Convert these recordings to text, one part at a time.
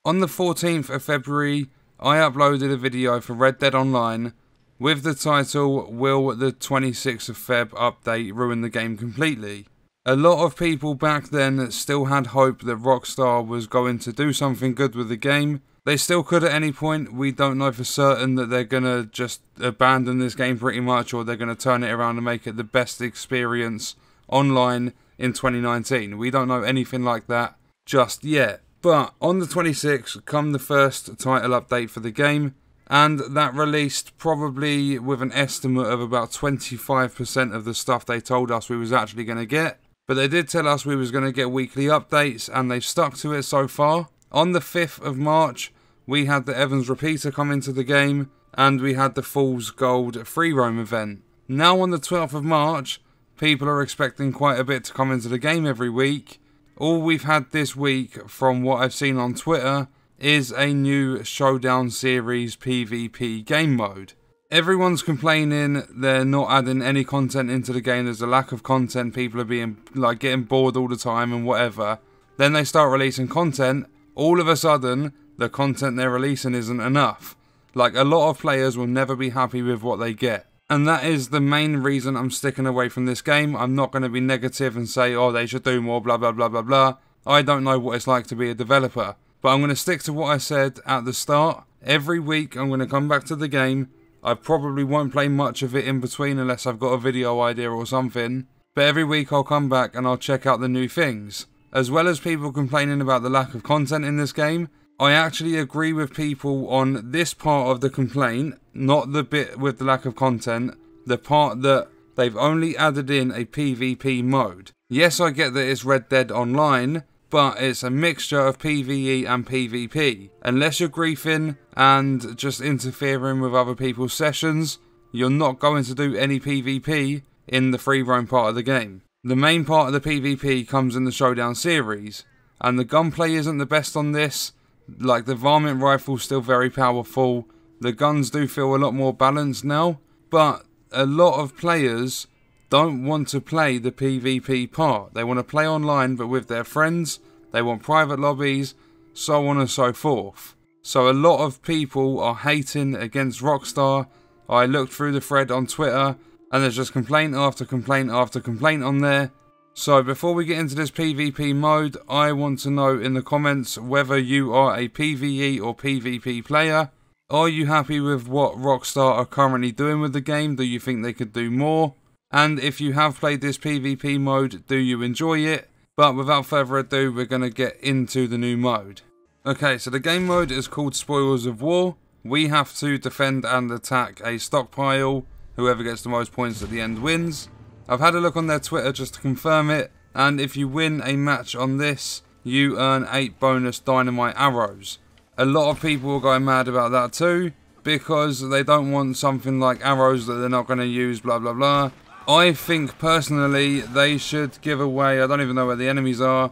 On the 14th of February, I uploaded a video for Red Dead Online with the title, "Will the 26th of Feb update ruin the game completely?" A lot of people back then still had hope that Rockstar was going to do something good with the game. They still could at any point. We don't know for certain that they're going to just abandon this game pretty much, or they're going to turn it around and make it the best experience online in 2019. We don't know anything like that just yet. But on the 26th come the first title update for the game, and that released probably with an estimate of about 25% of the stuff they told us we was actually going to get. But they did tell us we was going to get weekly updates, and they've stuck to it so far. On the 5th of March, we had the Evans Repeater come into the game, and we had the Fool's Gold free roam event. Now on the 12th of March, people are expecting quite a bit to come into the game every week. All we've had this week, from what I've seen on Twitter, is a new Showdown series PvP game mode. Everyone's complaining they're not adding any content into the game. There's a lack of content. People are being getting bored all the time and whatever. Then they start releasing content. All of a sudden, the content they're releasing isn't enough. Like, a lot of players will never be happy with what they get. And that is the main reason I'm sticking away from this game. I'm not going to be negative and say, oh, they should do more, blah, blah, blah, blah, blah. I don't know what it's like to be a developer. But I'm going to stick to what I said at the start. Every week, I'm going to come back to the game. I probably won't play much of it in between unless I've got a video idea or something. But every week, I'll come back and I'll check out the new things. As well as people complaining about the lack of content in this game, I actually agree with people on this part of the complaint, not the bit with the lack of content, the part that they've only added in a PvP mode. Yes, I get that it's Red Dead Online, but it's a mixture of PvE and PvP. Unless you're griefing and just interfering with other people's sessions, you're not going to do any PvP in the free roam part of the game. The main part of the PvP comes in the Showdown series, and the gunplay isn't the best on this. Like, the varmint rifle's still very powerful. The guns do feel a lot more balanced now, but a lot of players don't want to play the PvP part. They want to play online but with their friends. They want private lobbies, so on and so forth. So a lot of people are hating against Rockstar. I looked through the thread on Twitter and there's just complaint after complaint after complaint on there. So before we get into this PvP mode, I want to know in the comments whether you are a PvE or PvP player. Are you happy with what Rockstar are currently doing with the game? Do you think they could do more? And if you have played this PvP mode, do you enjoy it? But without further ado, we're going to get into the new mode. Okay, so the game mode is called Spoils of War. We have to defend and attack a stockpile. Whoever gets the most points at the end wins. I've had a look on their Twitter just to confirm it, and if you win a match on this, you earn 8 bonus dynamite arrows. A lot of people are going mad about that too, because they don't want something like arrows that they're not going to use, blah blah blah. I think personally they should give away, I don't even know where the enemies are,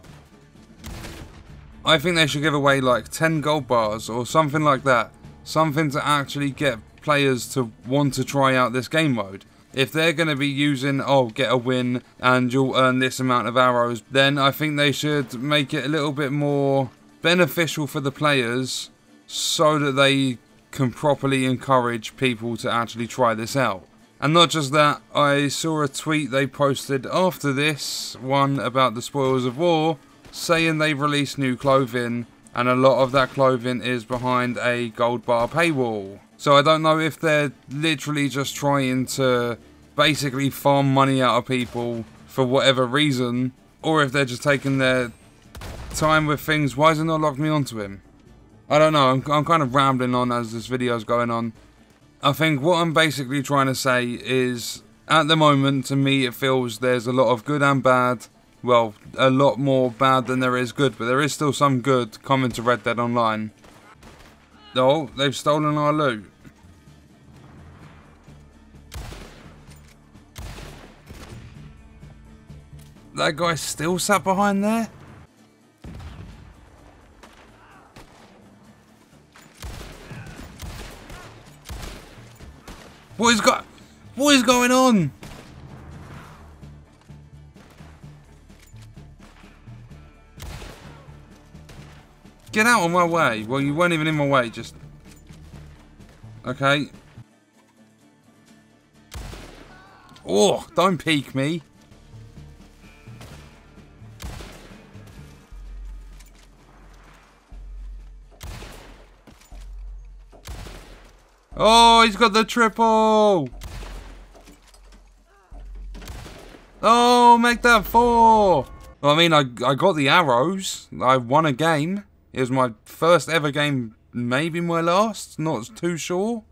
I think they should give away like 10 gold bars or something like that. Something to actually get players to want to try out this game mode. If they're going to be using, oh, get a win and you'll earn this amount of arrows, then I think they should make it a little bit more beneficial for the players so that they can properly encourage people to actually try this out. And not just that, I saw a tweet they posted after this one about the Spoils of War saying they've released new clothing, and a lot of that clothing is behind a gold bar paywall. So I don't know if they're literally just trying to basically farm money out of people for whatever reason, or if they're just taking their time with things. Why has it not locked me onto him? I don't know, I'm kind of rambling on as this video's going on. I think what I'm basically trying to say is, at the moment, to me it feels there's a lot of good and bad. Well, a lot more bad than there is good, but there is still some good coming to Red Dead Online. Oh, they've stolen our loot. That guy still sat behind there? What is going on? get out of my way. Well, you weren't even in my way, just... Okay. Oh, don't peek me. Oh, he's got the triple. Oh, make that 4. Well, I mean, I got the arrows. I won a game. It was my first ever game, maybe my last. Not too sure.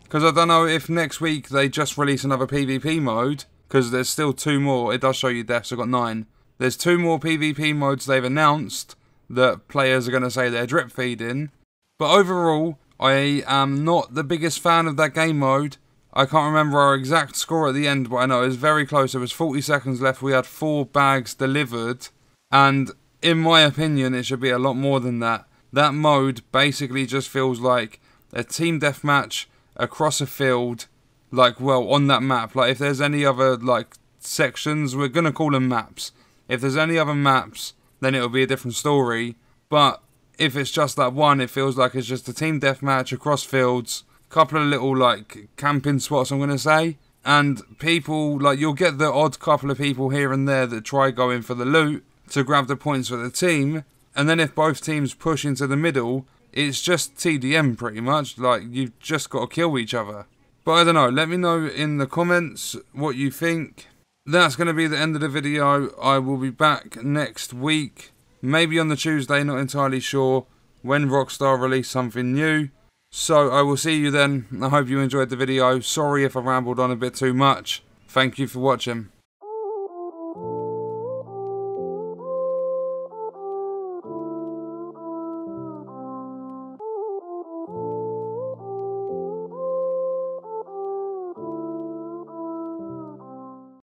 Because I don't know if next week they just release another PvP mode. Because there's still 2 more. It does show you deaths. I've got 9. There's 2 more PvP modes they've announced that players are going to say they're drip feeding. But overall, I am not the biggest fan of that game mode. I can't remember our exact score at the end, but I know it was very close. There was 40 seconds left. We had 4 bags delivered. And in my opinion, it should be a lot more than that. That mode basically just feels like a team deathmatch across a field. Like, well, on that map. Like, if there's any other, like, sections, we're going to call them maps. If there's any other maps, then it'll be a different story. But if it's just that one, it feels like it's just a team deathmatch across fields. Couple of little, like, camping spots, I'm going to say. And people, like, you'll get the odd couple of people here and there that try going for the loot to grab the points for the team. And then if both teams push into the middle, it's just TDM pretty much. Like, you've just got to kill each other. But I don't know, let me know in the comments what you think. That's going to be the end of the video. I will be back next week. Maybe on the Tuesday, not entirely sure, when Rockstar release something new. So I will see you then. I hope you enjoyed the video. Sorry if I rambled on a bit too much. Thank you for watching.